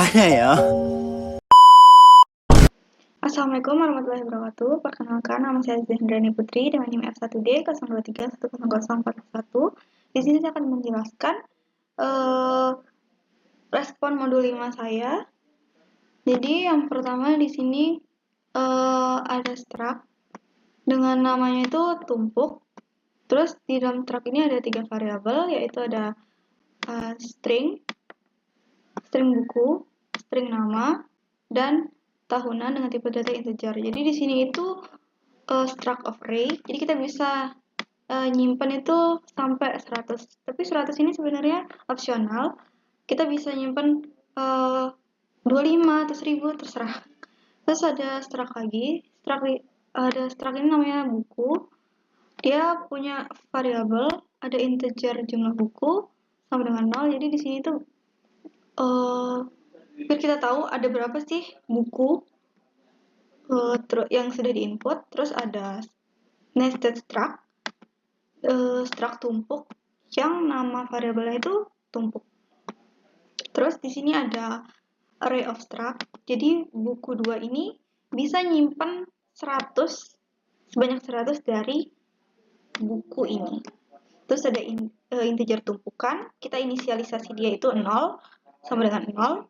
caranya ya. Assalamualaikum warahmatullahi wabarakatuh. Perkenalkan, nama saya Zendrani Putri dengan NIM F1D 023100441. Di sini saya akan menjelaskan respon modul 5 saya. Jadi yang pertama di sini ada struct dengan namanya itu tumpuk. Terus di dalam struct ini ada 3 variabel, yaitu ada string buku, string nama, dan tahunan dengan tipe data integer. Jadi di sini itu struct of array. Jadi kita bisa nyimpen itu sampai 100. Tapi 100 ini sebenarnya opsional. Kita bisa nyimpen 25 atau 1000 terserah. Terus ada struct lagi. Struct ini namanya buku. Dia punya variabel, ada integer jumlah buku sama dengan 0. Jadi di sini tuh biar kita tahu ada berapa sih buku yang sudah diinput. Terus ada nested struct, struct tumpuk yang nama variabelnya itu tumpuk. Terus di sini ada array of struct. Jadi buku 2 ini bisa nyimpen 100, sebanyak 100 dari buku ini. Terus ada integer tumpukan, kita inisialisasi dia itu 0 sama dengan 0.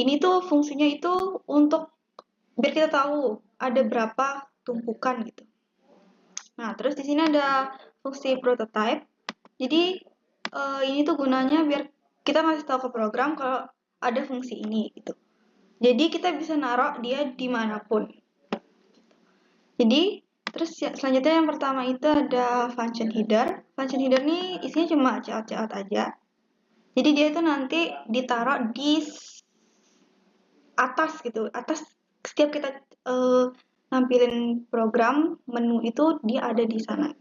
Ini tuh fungsinya itu untuk biar kita tahu ada berapa tumpukan gitu. Nah, terus di sini ada fungsi prototype. Jadi ini tuh gunanya biar kita ngasih tahu ke program kalau ada fungsi ini gitu. Jadi kita bisa naruh dia dimanapun. Jadi terus selanjutnya yang pertama itu ada function header. Function header ini isinya cuma cout aja. Jadi dia itu nanti ditaruh di atas gitu. Atas setiap kita nampilin program menu itu dia ada di sana.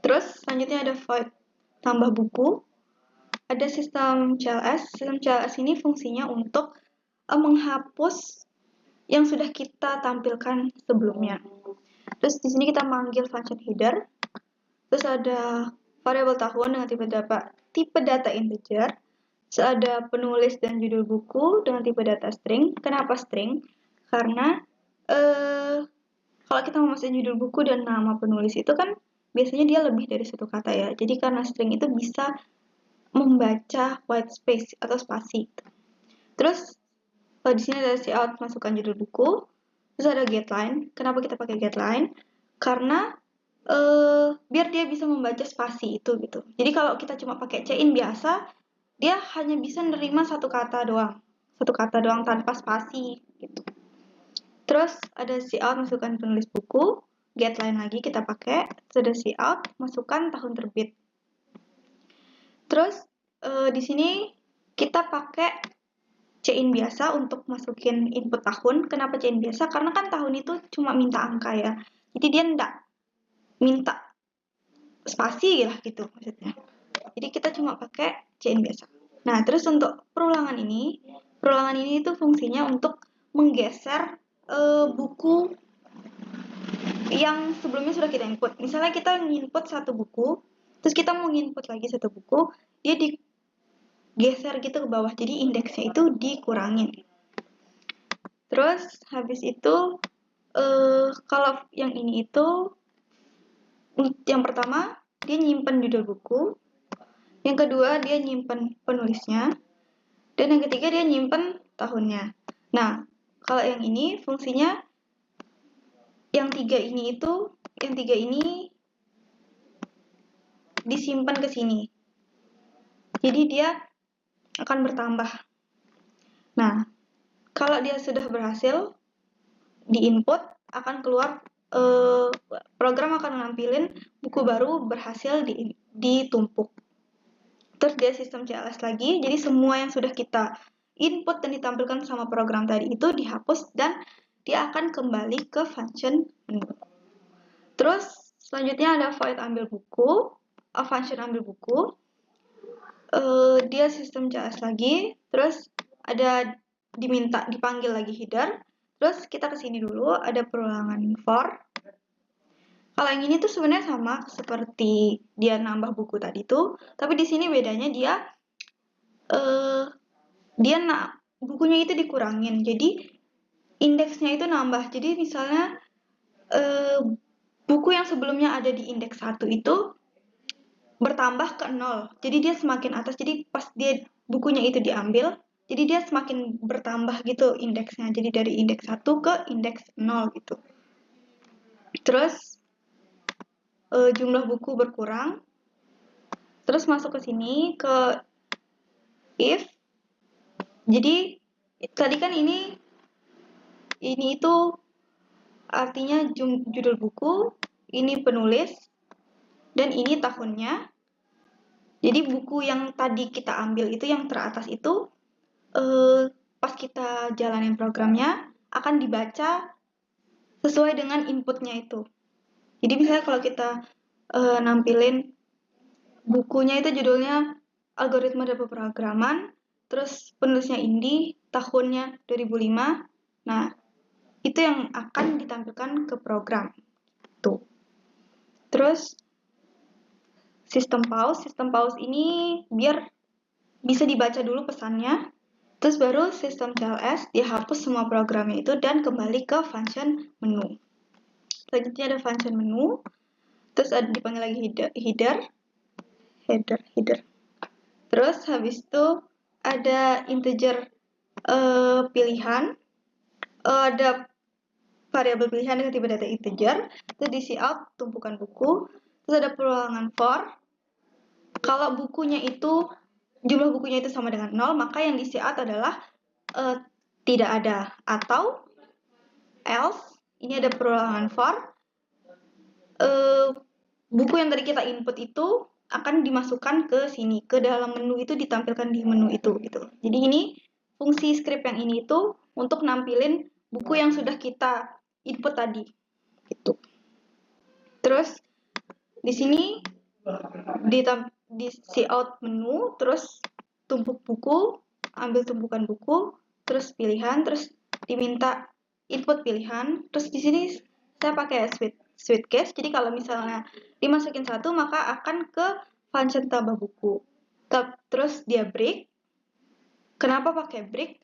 Terus selanjutnya ada void tambah buku. Ada sistem CLS. Sistem CLS ini fungsinya untuk menghapus yang sudah kita tampilkan sebelumnya. Terus di sini kita manggil function header. Terus ada variabel tahun dengan tipe data integer. Terus ada penulis dan judul buku dengan tipe data string. Kenapa string? Karena kalau kita mau masukin judul buku dan nama penulis itu kan biasanya dia lebih dari satu kata ya. Jadi karena string itu bisa membaca white space atau spasi. Terus di sini ada cout masukkan judul buku. Terus ada getLine. Kenapa kita pakai getLine? Karena biar dia bisa membaca spasi itu gitu. Jadi kalau kita cuma pakai cin biasa, dia hanya bisa nerima satu kata doang tanpa spasi gitu. Terus ada cout masukkan penulis buku, getLine lagi kita pakai. Terus ada cout masukkan tahun terbit. Terus di sini kita pakai cin biasa untuk masukin input tahun. Kenapa cin biasa? Karena kan tahun itu cuma minta angka ya. Jadi dia enggak minta spasi lah gitu maksudnya. Jadi kita cuma pakai cin biasa. Nah, terus untuk perulangan ini itu fungsinya untuk menggeser buku yang sebelumnya sudah kita input. Misalnya kita input satu buku, terus kita mau input lagi satu buku, dia digeser gitu ke bawah. Jadi indeksnya itu dikurangin. Terus habis itu kalau yang ini itu yang pertama dia nyimpen judul buku, yang kedua dia nyimpen penulisnya, dan yang ketiga dia nyimpen tahunnya. Nah, kalau yang ini fungsinya yang tiga ini disimpan ke sini. Jadi dia akan bertambah. Nah, kalau dia sudah berhasil di-input, akan keluar program akan nampilin buku baru berhasil ditumpuk. Terus dia sistem CLS lagi, jadi semua yang sudah kita input dan ditampilkan sama program tadi itu dihapus dan dia akan kembali ke function menu. Terus selanjutnya ada void ambil buku, function ambil buku. Dia sistem CLS lagi, terus ada dipanggil lagi header. Terus kita kesini dulu, ada perulangan for. Kalau yang ini tuh sebenarnya sama seperti dia nambah buku tadi tuh, tapi di sini bedanya dia dia bukunya itu dikurangin, jadi indeksnya itu nambah. Jadi misalnya buku yang sebelumnya ada di indeks 1 itu bertambah ke 0. Jadi dia semakin atas. Jadi pas dia bukunya itu diambil, jadi dia semakin bertambah gitu indeksnya. Jadi dari indeks 1 ke indeks 0 gitu. Terus jumlah buku berkurang. Terus masuk ke sini ke if. Jadi tadi kan ini itu artinya judul buku, ini penulis, dan ini tahunnya. Jadi buku yang tadi kita ambil itu yang teratas itu pas kita jalanin programnya akan dibaca sesuai dengan inputnya itu. Jadi misalnya kalau kita nampilin bukunya itu judulnya Algoritma dan Pemrograman, terus penulisnya Indi, tahunnya 2005. Nah, itu yang akan ditampilkan ke program. Tuh. Terus sistem pause ini biar bisa dibaca dulu pesannya. Terus baru sistem CLS, dia hapus semua programnya itu dan kembali ke function menu. Selanjutnya ada function menu. Terus ada dipanggil lagi header. Terus habis itu ada integer pilihan. Ada variabel pilihan dengan tipe data integer. Terus di cout tumpukan buku. Terus ada perulangan for. Kalau jumlah bukunya itu sama dengan 0, maka yang di cout adalah tidak ada. Atau else, ini ada perulangan for. Buku yang tadi kita input itu akan dimasukkan ke sini, ke dalam menu itu, ditampilkan di menu itu gitu. Jadi ini fungsi script yang ini itu untuk nampilin buku yang sudah kita input tadi gitu. Terus di sini di cout menu, terus tumpuk buku, ambil tumpukan buku, terus pilihan, terus diminta input pilihan. Terus di sini saya pakai switch case. Jadi kalau misalnya dimasukin satu, maka akan ke function tambah buku. Terus dia break. Kenapa pakai break?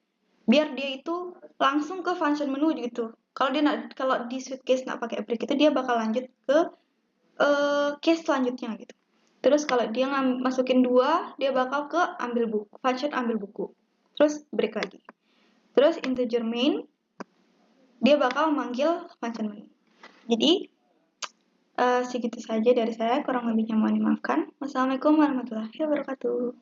Biar dia itu langsung ke function menu gitu. Kalau di switch case nggak pakai break itu, dia bakal lanjut ke case selanjutnya gitu. Terus kalau dia masukin 2, dia bakal ke function ambil buku. Terus break lagi. Terus integer main, dia bakal manggil function main. Jadi segitu saja dari saya, kurang lebihnya mohon dimaafkan. Wassalamualaikum warahmatullahi wabarakatuh.